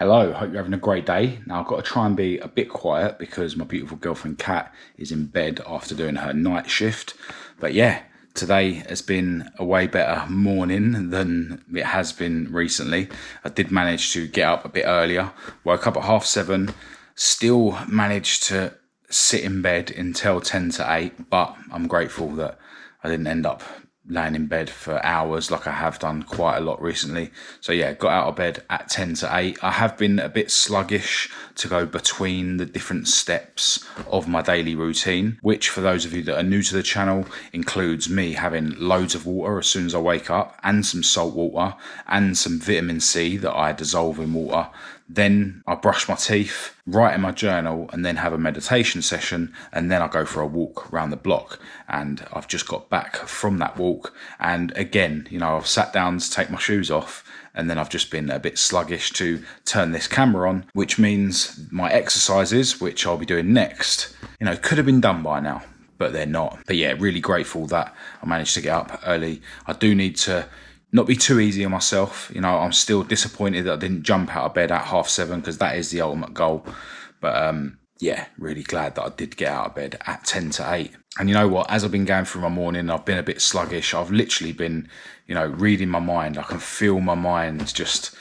Hello, hope you're having a great day. Now I've got to try and be a bit quiet because my beautiful girlfriend Kat is in bed after doing her night shift. But yeah, today has been a way better morning than it has been recently. I did manage to get up a bit earlier, woke up at 7:30, still managed to sit in bed until 10 to 8, but I'm grateful that I didn't end up laying in bed for hours like I have done quite a lot recently. So yeah, got out of bed at 10 to 8. I have been a bit sluggish to go between the different steps of my daily routine, which for those of you that are new to the channel includes me having loads of water as soon as I wake up, and some salt water and some vitamin C that I dissolve in water. Then I brush my teeth, write in my journal, and then have a meditation session, and then I go for a walk around the block. And I've just got back from that walk, and again, I've sat down to take my shoes off, and then I've just been a bit sluggish to turn this camera on, which means my exercises, which I'll be doing next, could have been done by now, but they're not. But yeah, really grateful that I managed to get up early. I do need to not be too easy on myself. I'm still disappointed that I didn't jump out of bed at 7:30 because that is the ultimate goal. But yeah, really glad that I did get out of bed at 10 to 8. And you know what? As I've been going through my morning, I've been a bit sluggish. I've literally been, reading my mind. I can feel my mind just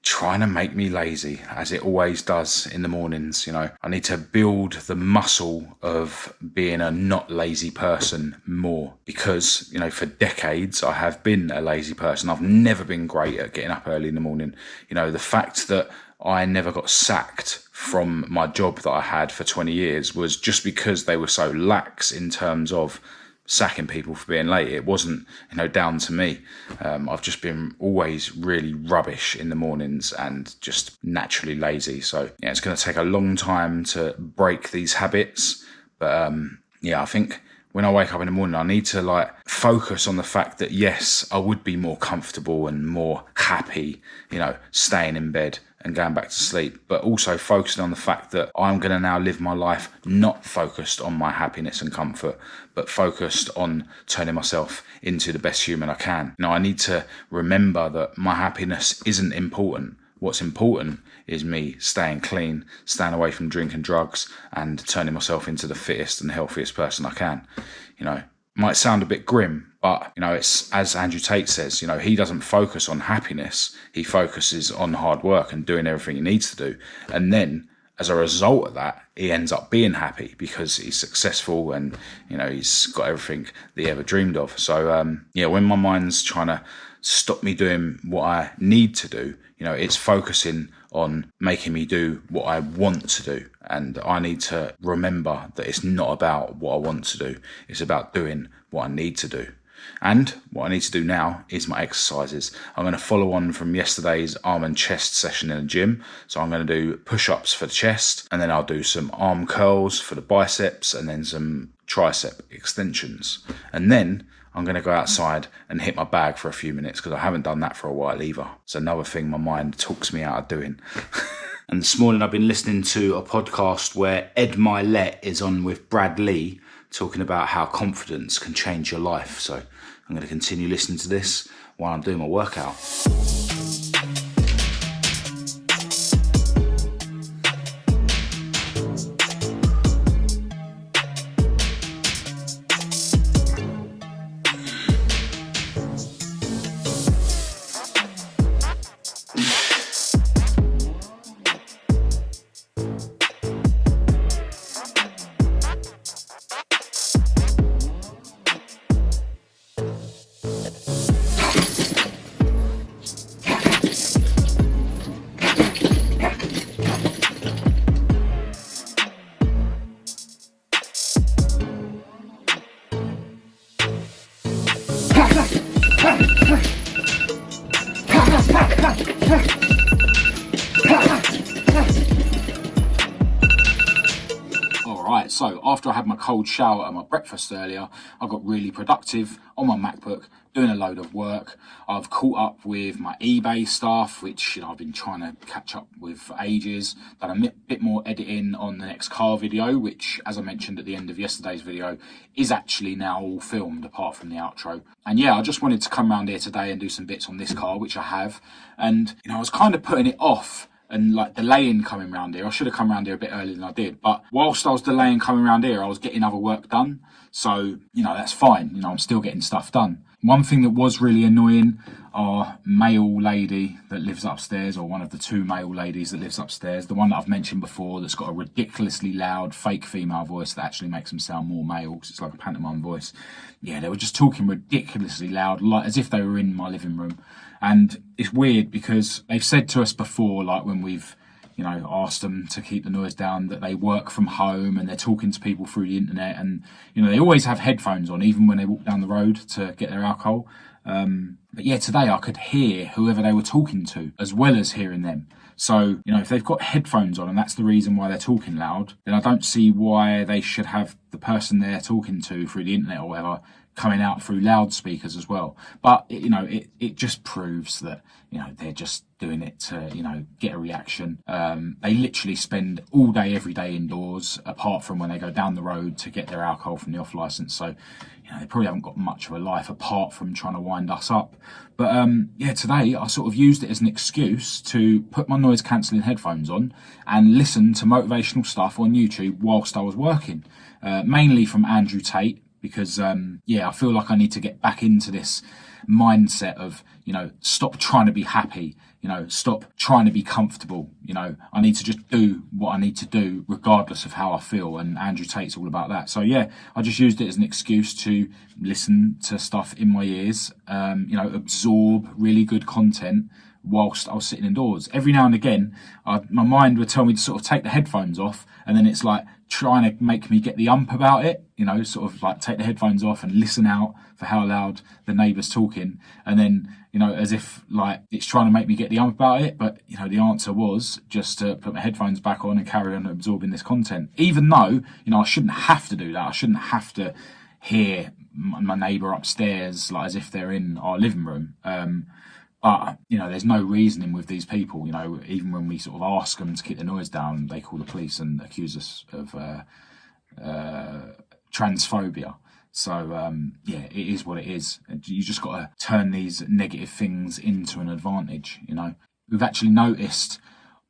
trying to make me lazy, as it always does in the mornings. I need to build the muscle of being a not lazy person more, because for decades I have been a lazy person. I've never been great at getting up early in the morning. The fact that I never got sacked from my job that I had for 20 years was just because they were so lax in terms of sacking people for being late. It wasn't, down to me. I've just been always really rubbish in the mornings and just naturally lazy. So yeah, it's going to take a long time to break these habits. But yeah, I think when I wake up in the morning, I need to focus on the fact that yes, I would be more comfortable and more happy, staying in bed and going back to sleep, but also focusing on the fact that I'm going to now live my life not focused on my happiness and comfort, but focused on turning myself into the best human I can. I need to remember that my happiness isn't important. What's important is me staying clean, staying away from drink and drugs, and turning myself into the fittest and healthiest person I can. Might sound a bit grim, but it's as Andrew Tate says, he doesn't focus on happiness. He focuses on hard work and doing everything he needs to do. And then as a result of that, he ends up being happy because he's successful and, he's got everything that he ever dreamed of. So, when my mind's trying to stop me doing what I need to do, it's focusing on making me do what I want to do. And I need to remember that it's not about what I want to do. It's about doing what I need to do. And what I need to do now is my exercises. I'm going to follow on from yesterday's arm and chest session in the gym. So I'm going to do push-ups for the chest, and then I'll do some arm curls for the biceps, and then some tricep extensions. And then I'm going to go outside and hit my bag for a few minutes, because I haven't done that for a while either. It's another thing my mind talks me out of doing. And this morning I've been listening to a podcast where Ed Milet is on with Brad Lee, talking about how confidence can change your life. So I'm going to continue listening to this while I'm doing my workout. Alright, so after I had my cold shower and my breakfast earlier, I got really productive on my MacBook, doing a load of work. I've caught up with my eBay stuff, which I've been trying to catch up with for ages. Done a bit more editing on the next car video, which, as I mentioned at the end of yesterday's video, is actually now all filmed apart from the outro. And yeah, I just wanted to come around here today and do some bits on this car, which I have. And I was kind of putting it off and like delaying coming round here. I should have come round here a bit earlier than I did, but whilst I was delaying coming round here, I was getting other work done. So, that's fine. I'm still getting stuff done. One thing that was really annoying, our male lady that lives upstairs, or one of the two male ladies that lives upstairs, the one that I've mentioned before that's got a ridiculously loud fake female voice that actually makes them sound more male because it's like a pantomime voice. Yeah, they were just talking ridiculously loud, like as if they were in my living room. And it's weird because they've said to us before, like when we've asked them to keep the noise down, that they work from home and they're talking to people through the internet, and they always have headphones on even when they walk down the road to get their alcohol. But yeah, today I could hear whoever they were talking to as well as hearing them. So, if they've got headphones on and that's the reason why they're talking loud, then I don't see why they should have the person they're talking to through the internet or whatever coming out through loudspeakers as well. But it just proves that they're just doing it to get a reaction. They literally spend all day every day indoors, apart from when they go down the road to get their alcohol from the off license. So they probably haven't got much of a life apart from trying to wind us up. But today I sort of used it as an excuse to put my noise cancelling headphones on and listen to motivational stuff on YouTube whilst I was working, mainly from Andrew Tate. Because, I feel like I need to get back into this mindset of, stop trying to be happy, stop trying to be comfortable. I need to just do what I need to do regardless of how I feel. And Andrew Tate's all about that. So, I just used it as an excuse to listen to stuff in my ears, absorb really good content whilst I was sitting indoors. Every now and again, my mind would tell me to sort of take the headphones off, and then it's like trying to make me get the ump about it, sort of like take the headphones off and listen out for how loud the neighbour's talking, and then as if like it's trying to make me get the ump about it, but the answer was just to put my headphones back on and carry on absorbing this content, even though I shouldn't have to do that. I shouldn't have to hear my neighbour upstairs like as if they're in our living room. But, there's no reasoning with these people. Even when we sort of ask them to keep the noise down, they call the police and accuse us of transphobia. So, it is what it is. You just got to turn these negative things into an advantage, We've actually noticed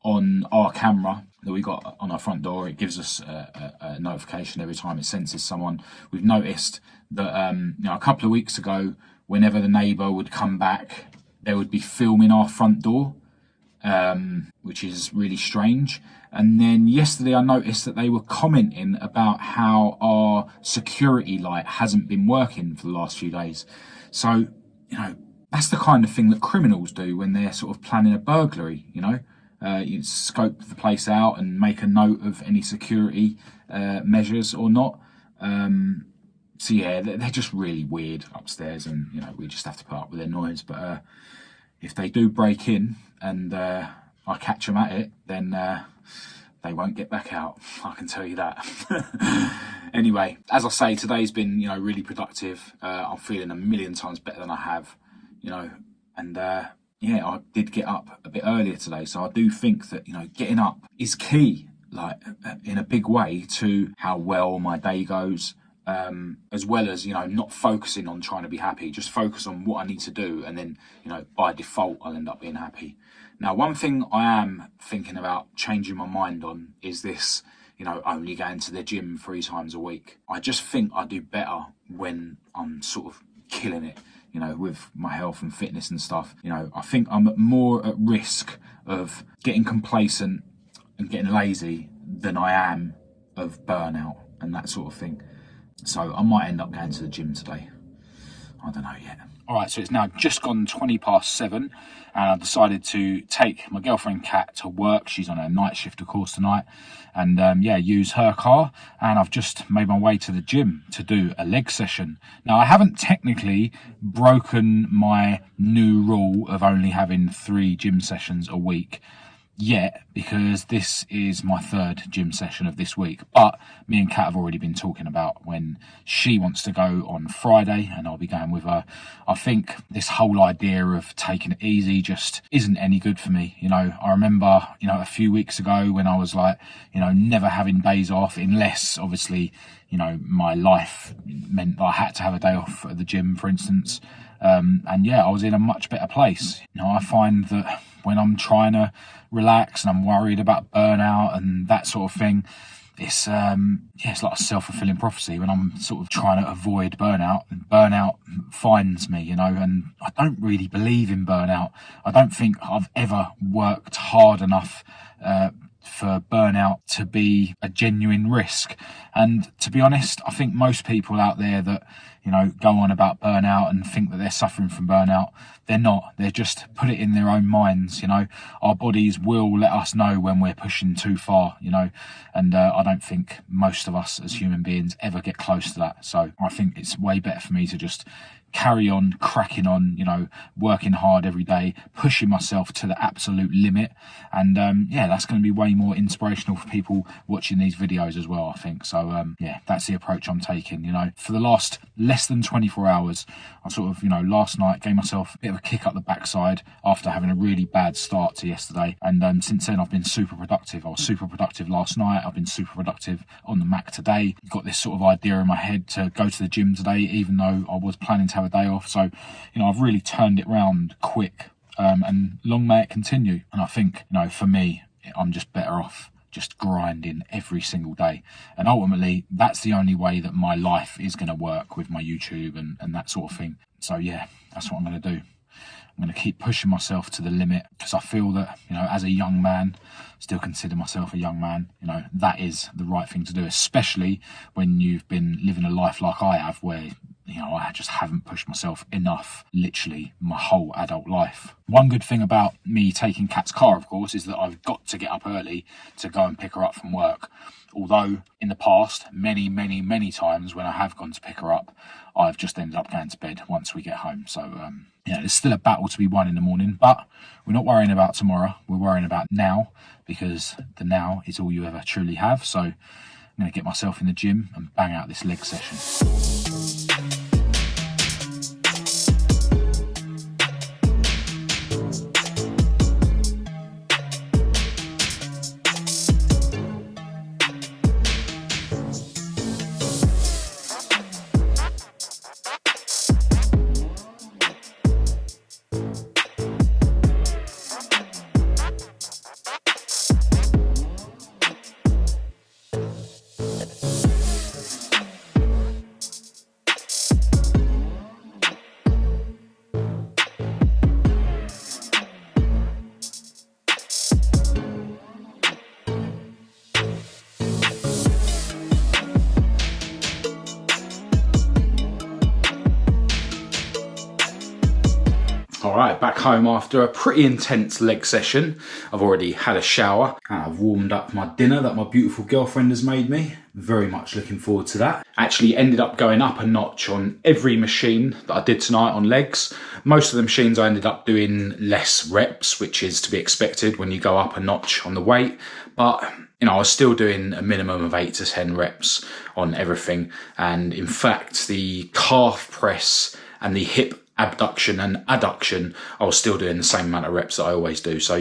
on our camera that we got on our front door, it gives us a notification every time it senses someone. We've noticed that, a couple of weeks ago, whenever the neighbour would come back, they would be filming our front door, which is really strange. And then yesterday I noticed that they were commenting about how our security light hasn't been working for the last few days. So, that's the kind of thing that criminals do when they're sort of planning a burglary, you scope the place out and make a note of any security measures or not. So yeah, they're just really weird upstairs, and we just have to put up with their noise. But if they do break in and I catch them at it, then they won't get back out. I can tell you that. Anyway, as I say, today's been really productive. I'm feeling a million times better than I have, and I did get up a bit earlier today, so I do think that getting up is key, like in a big way, to how well my day goes. As well as not focusing on trying to be happy, just focus on what I need to do, and then by default I'll end up being happy. Now, one thing I am thinking about changing my mind on is this only going to the gym 3 times a week. I just think I do better when I'm sort of killing it with my health and fitness and stuff. I think I'm more at risk of getting complacent and getting lazy than I am of burnout and that sort of thing. So I might end up going to the gym today. I don't know yet. All right, so it's now just gone 7:20, and I decided to take my girlfriend Kat to work. She's on her night shift, of course, tonight, and use her car. And I've just made my way to the gym to do a leg session. Now, I haven't technically broken my new rule of only having 3 gym sessions a week yet, because this is my 3rd gym session of this week. But me and Kat have already been talking about when she wants to go on Friday, and I'll be going with her. I think this whole idea of taking it easy just isn't any good for me. I remember, a few weeks ago when I was like, never having days off, unless obviously, my life meant that I had to have a day off at the gym, for instance. I was in a much better place. I find that when I'm trying to relax and I'm worried about burnout and that sort of thing, it's it's like a self-fulfilling prophecy. When I'm sort of trying to avoid burnout, and burnout finds me, and I don't really believe in burnout. I don't think I've ever worked hard enough for burnout to be a genuine risk. And to be honest, I think most people out there that go on about burnout and think that they're suffering from burnout, they're not. They're just put it in their own minds. Our bodies will let us know when we're pushing too far, and I don't think most of us as human beings ever get close to that. So I think it's way better for me to just carry on cracking on, working hard every day, pushing myself to the absolute limit. And that's going to be way more inspirational for people watching these videos as well, I think. So that's the approach I'm taking. For the last less than 24 hours, I sort of, last night gave myself a bit of a kick up the backside after having a really bad start to yesterday. And since then I've been super productive. I was super productive last night. I've been super productive on the Mac today. Got this sort of idea in my head to go to the gym today, even though I was planning to have a day off. So I've really turned it round quick, and long may it continue. And I think for me, I'm just better off just grinding every single day, and ultimately that's the only way that my life is going to work with my YouTube and that sort of thing. So that's what I'm going to do. I'm going to keep pushing myself to the limit, because I feel that, as a young man, still consider myself a young man, that is the right thing to do, especially when you've been living a life like I have, where I just haven't pushed myself enough, literally my whole adult life. One good thing about me taking Kat's car, of course, is that I've got to get up early to go and pick her up from work. Although in the past, many, many, many times when I have gone to pick her up, I've just ended up going to bed once we get home. So, there's still a battle to be won in the morning, but we're not worrying about tomorrow. We're worrying about now, because the now is all you ever truly have. So I'm going to get myself in the gym and bang out this leg session. Alright, back home after a pretty intense leg session. I've already had a shower and I've warmed up my dinner that my beautiful girlfriend has made me. Very much looking forward to that. Actually ended up going up a notch on every machine that I did tonight on legs. Most of the machines I ended up doing less reps, which is to be expected when you go up a notch on the weight. But I was still doing a minimum of 8 to 10 reps on everything. And in fact, the calf press and the hip abduction and adduction, I was still doing the same amount of reps that I always do. So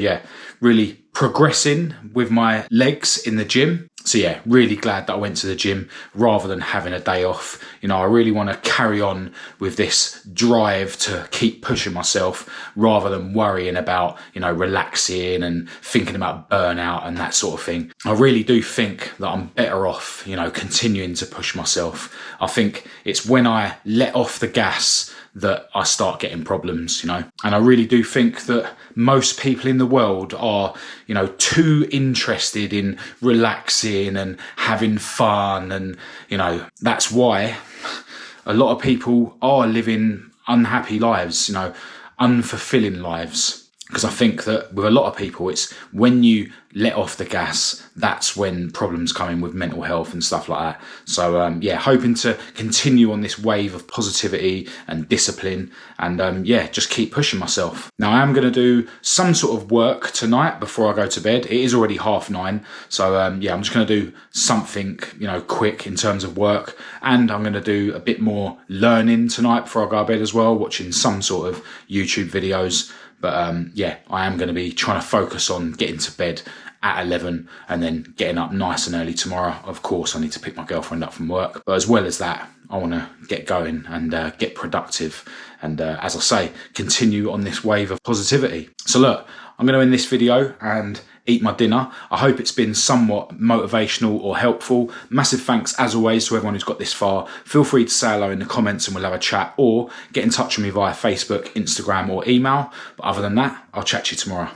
really progressing with my legs in the gym. So really glad that I went to the gym rather than having a day off. I really want to carry on with this drive to keep pushing myself rather than worrying about, relaxing and thinking about burnout and that sort of thing. I really do think that I'm better off, continuing to push myself. I think it's when I let off the gas that I start getting problems, and I really do think that most people in the world are, too interested in relaxing and having fun, and, that's why a lot of people are living unhappy lives, unfulfilling lives. Because I think that with a lot of people, it's when you let off the gas, that's when problems come in with mental health and stuff like that. So, hoping to continue on this wave of positivity and discipline and, just keep pushing myself. Now, I am going to do some sort of work tonight before I go to bed. It is already 9:30. So, I'm just going to do something, quick in terms of work. And I'm going to do a bit more learning tonight before I go to bed as well, watching some sort of YouTube videos. But I am going to be trying to focus on getting to bed at 11 and then getting up nice and early tomorrow. Of course, I need to pick my girlfriend up from work. But as well as that, I want to get going and get productive. And as I say, continue on this wave of positivity. So look, I'm going to end this video and eat my dinner. I hope it's been somewhat motivational or helpful. Massive thanks as always to everyone who's got this far. Feel free to say hello in the comments and we'll have a chat, or get in touch with me via Facebook, Instagram or email. But other than that, I'll chat to you tomorrow.